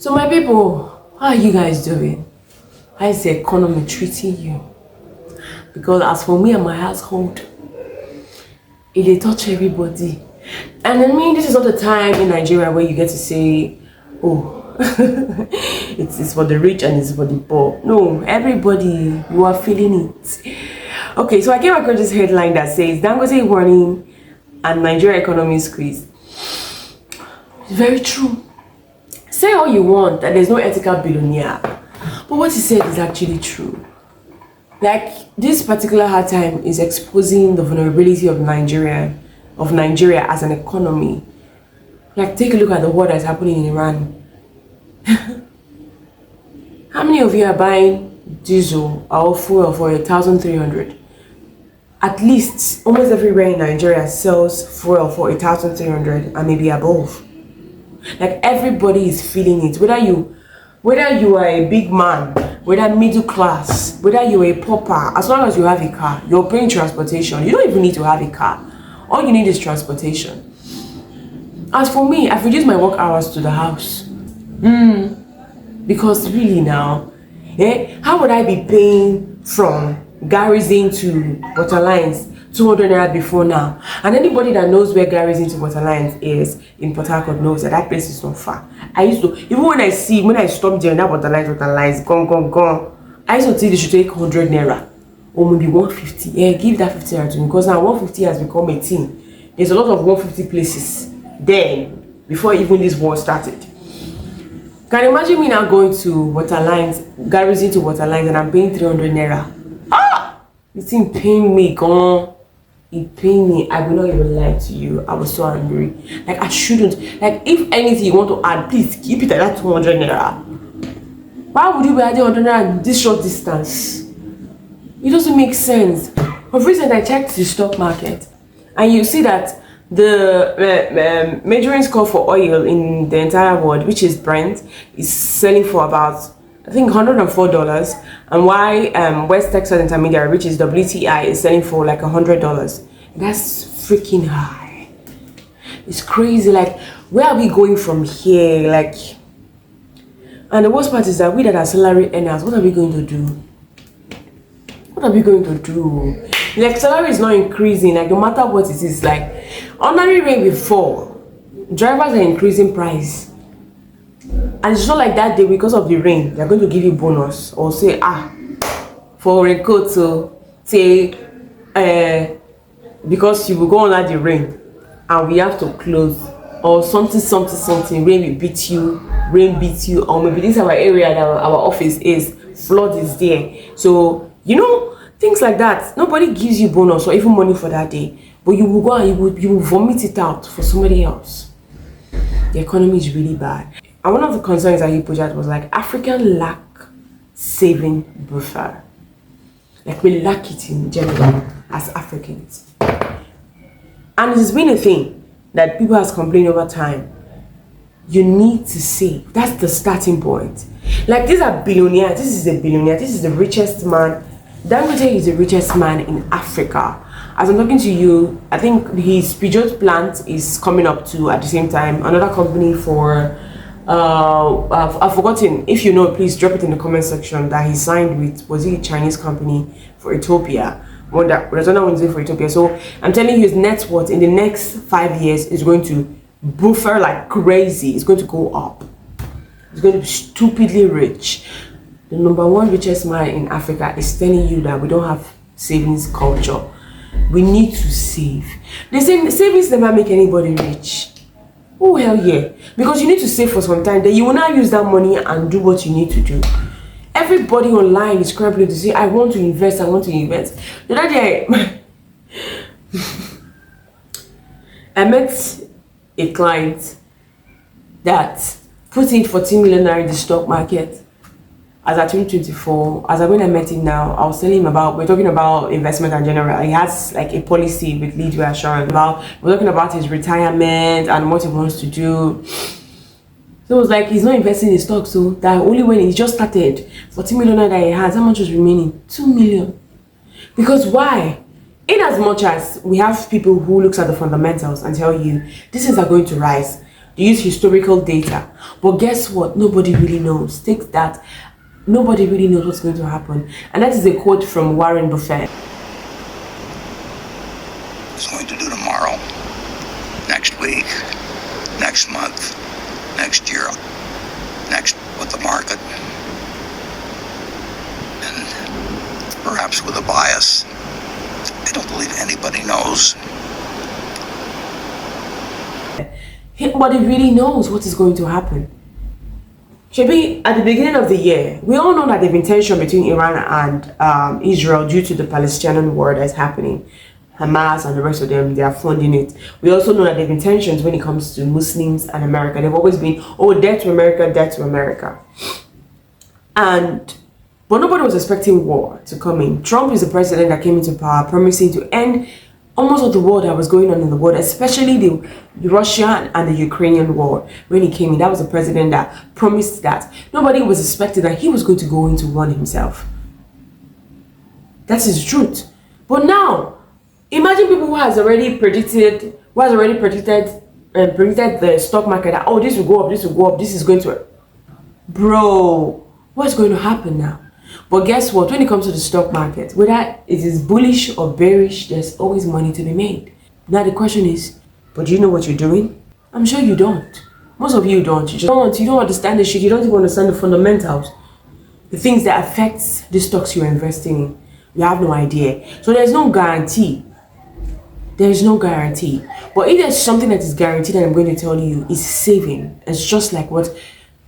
So my people, how are you guys doing? How is the economy treating you? Because as for me and my household, it touch everybody. And I mean, this is not the time in Nigeria where you get to say, oh, it's for the rich and it's for the poor. No, everybody, you are feeling it. Okay, so I came across this headline that says, Dangote warning and Nigeria economy squeeze. It's very true. Say all you want that there's no ethical billionaire, but what he said is actually true. Like, this particular hard time is exposing the vulnerability of Nigeria as an economy. Like, take a look at the war that's happening in Iran. How many of you are buying diesel or fuel for 1,300? At least almost everywhere in Nigeria sells fuel for 1,300 and maybe above. Like, everybody is feeling it, whether you are a big man, whether middle class, whether you're a pauper. As long as you have a car, you're paying transportation. You don't even need to have a car. All you need is transportation. As for me, I've reduced my work hours to the house. Because really now, how would I be paying from Garrison to Waterlines 200 naira before now? And anybody that knows where Garrison to Waterlines is in Port Harcourt knows that place is not far. I used to, even when I stop there, that Waterlines, gone. I used to think they should take 100 naira or maybe 150. Yeah, give that 50 naira to me, because now 150 has become a thing. There's a lot of 150 places then, before even this war started. Can you imagine me now going to Waterlines, Garrison to Waterlines, and I'm paying 300 naira? This thing pain me, gone. It pained me. I will not even lie to you. I was so angry. Like, I shouldn't. Like, if anything you want to add, please keep it at that 200 naira. Why would you be adding 100 naira in this short distance? It doesn't make sense. Of recent, I checked the stock market, and you see that the measuring score for oil in the entire world, which is Brent, is selling for about, I think, $104, and why West Texas Intermediary, which is WTI, is selling for like $100. That's freaking high. It's crazy. Like, where are we going from here? Like, and the worst part is that we that are salary earners, what are we going to do? What are we going to do? Like, salary is not increasing. Like, no matter what it is, like, ordinary rate will fall. Drivers are increasing price. And it's not like that day, because of the rain, they're going to give you bonus or say, for raincoat, so say, because you will go under the rain and we have to close, or something, rain beats you, or maybe this is our area that our office is, flood is there. So, things like that. Nobody gives you bonus or even money for that day, but you will go and you will vomit it out for somebody else. The economy is really bad. And one of the concerns that he put out was like, African lack saving buffer. Like, we lack it in general as Africans. And it has been a thing that people has complained over time. You need to save. That's the starting point. Like, these are billionaires. This is a billionaire. This is the richest man. Dangote is the richest man in Africa. As I'm talking to you, I think his Peugeot plant is coming up too at the same time. Another company for I've forgotten. If you know, please drop it in the comment section, that he signed with, was it a Chinese company for Ethiopia? There's another one for Ethiopia. So I'm telling you, his net worth in the next 5 years is going to buffer like crazy. It's going to go up. It's going to be stupidly rich. The number one richest man in Africa is telling you that we don't have savings culture. We need to save. They say savings never make anybody rich. Oh, hell yeah. Because you need to save for some time. Then you will now use that money and do what you need to do. Everybody online is scrambling to say, I want to invest. The other day, I met a client that put in 14 million naira in the stock market as at 2024. As when I met him now, I was telling him about, we're talking about investment in general. He has like a policy with lead reassurance. We're talking about his retirement and what he wants to do. So it was like, he's not investing in stocks, so that only when he just started, 14 million that he has, how much was remaining? 2 million. Because why? In as much as we have people who looks at the fundamentals and tell you these things are going to rise, They use historical data. But guess what? Nobody really knows. Take that. Nobody really knows what's going to happen. And that is a quote from Warren Buffett. It's going to do tomorrow, next week, next month, next year, next with the market, and perhaps with a bias. I don't believe anybody knows. Nobody really knows what is going to happen. Shabi, at the beginning of the year, we all know that there have been tension between Iran and Israel due to the Palestinian war that's happening. Hamas and the rest of them, they are funding it. We also know that there have been tensions when it comes to Muslims and America. They've always been, oh, death to America, death to America. But nobody was expecting war to come in. Trump is the president that came into power, promising to end almost all the war that was going on in the world, especially the Russian and the Ukrainian war. When he came in, that was the president that promised that. Nobody was expecting that he was going to go into one himself. That's his truth. But now, imagine people who has already predicted the stock market that, oh, this will go up, this will go up, this is going to... Bro, what's going to happen now? But guess what? When it comes to the stock market, whether it is bullish or bearish, there's always money to be made. Now the question is, but do you know what you're doing? I'm sure you don't. Most of you don't. You don't understand the shit. You don't even understand the fundamentals. The things that affects the stocks you're investing in. You have no idea. So there's no guarantee. There is no guarantee. But if there's something that is guaranteed that I'm going to tell you is saving. It's just like what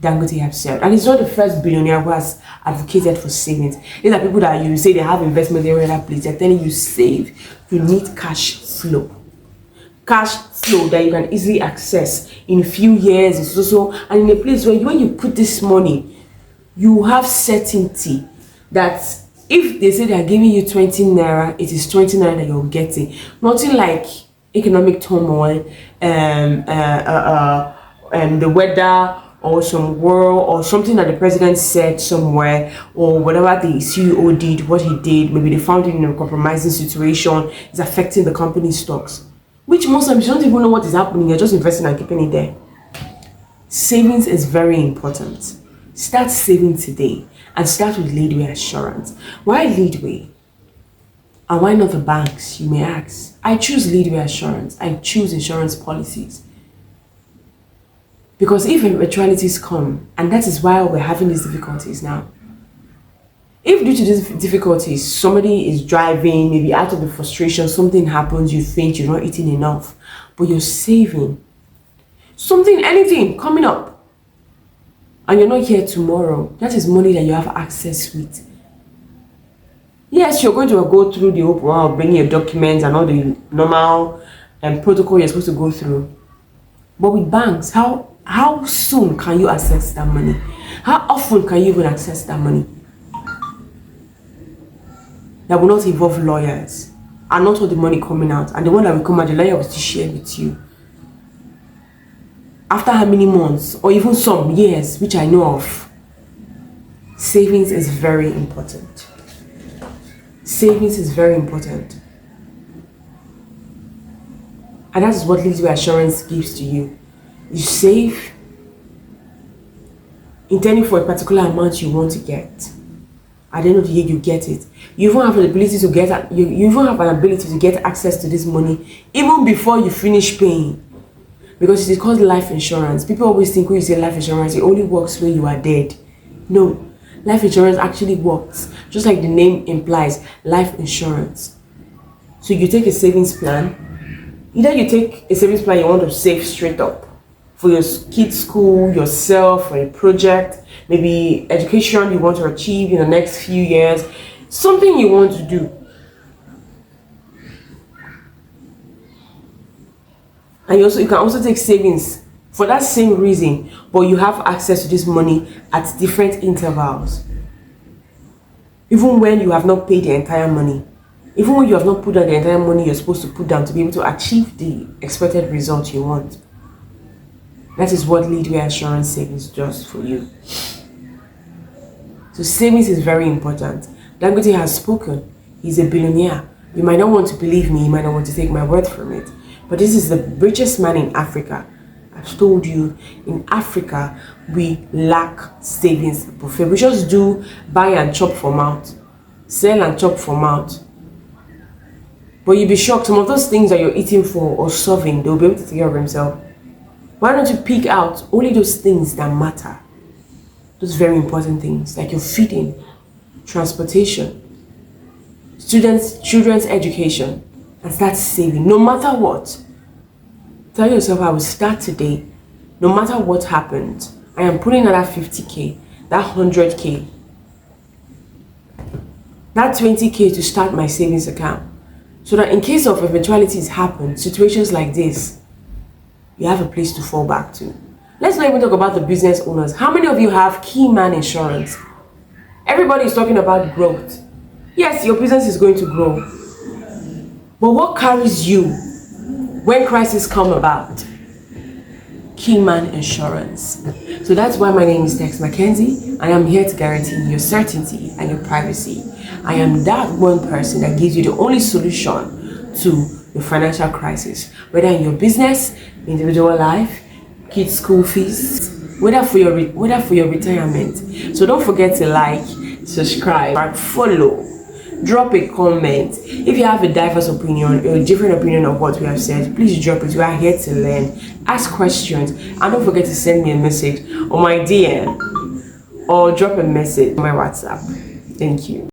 Dangote have said. And he's not the first billionaire who has advocated for savings. These are people that you say they have investment in other places. They're telling you save. You need cash flow. Cash flow that you can easily access in a few years. It's also, and in a place where when you put this money, you have certainty that if they say they are giving you 20 naira, it is 20 naira that you're getting. Nothing like economic turmoil, the weather, or some war, or something that the president said somewhere, or whatever the CEO did, what he did, maybe they found it in a compromising situation, is affecting the company's stocks. Which most times you don't even know what is happening, you're just investing and keeping it there. Savings is very important. Start saving today and start with Leadway Assurance. Why Leadway? And why not the banks, you may ask? I choose Leadway Assurance. I choose insurance policies. Because if eventualities come, and that is why we're having these difficulties now. If due to these difficulties, somebody is driving, maybe out of the frustration, something happens, you think you're not eating enough, but you're saving. Something, anything coming up, and you're not here tomorrow, that is money that you have access with. Yes, you're going to go through the whole bringing your documents and all the normal protocol you're supposed to go through. But with banks, how soon can you access that money? How often can you even access that money? That will not involve lawyers, and not all the money coming out. And the one that will come out, the lawyer will still share with you. After how many months, or even some years, which I know of. Savings is very important. Savings is very important. And that is what Leadway Assurance gives to you. You save, intending for a particular amount you want to get. At the end of the year, you get it. You even have the ability to get. You even have an ability to get access to this money even before you finish paying, because it is called life insurance. People always think when you say life insurance, it only works when you are dead. No, life insurance actually works, just like the name implies. Life insurance. So you take a savings plan. Either you take a savings plan you want to save straight up for your kids' school, yourself, for a project, maybe education you want to achieve in the next few years, something you want to do. And you can also take savings for that same reason, but you have access to this money at different intervals. Even when you have not paid the entire money, even when you have not put down the entire money you're supposed to put down to be able to achieve the expected result you want. That is what Leadway Assurance Savings does for you. So savings is very important. Dangote has spoken. He's a billionaire. You might not want to believe me. You might not want to take my word from it. But this is the richest man in Africa. told you, in Africa, we lack savings buffet. We just do buy and chop for mouth, sell and chop for mouth. But you'll be shocked, some of those things that you're eating for or serving, they'll be able to take care of themselves. Why don't you pick out only those things that matter? Those very important things, like your feeding, transportation, children's education, and start saving, no matter what. Tell yourself, I will start today, no matter what happened. I am putting another 50k, that 100k, that 20k to start my savings account. So that in case of eventualities happen, situations like this, you have a place to fall back to. Let's not even talk about the business owners. How many of you have key man insurance? Everybody is talking about growth. Yes, your business is going to grow. But what carries you when crises come about? Key man insurance. So that's why my name is Texmc-kenze, and I'm here to guarantee your certainty and your privacy. I am that one person that gives you the only solution to the financial crisis, whether in your business, individual life, kids' school fees, whether for your retirement. So don't forget to like, subscribe, follow, drop a comment. If you have a diverse opinion or a different opinion of what we have said, please drop it. We are here to learn, ask questions, and don't forget to send me a message on my DM or drop a message on my WhatsApp. Thank you.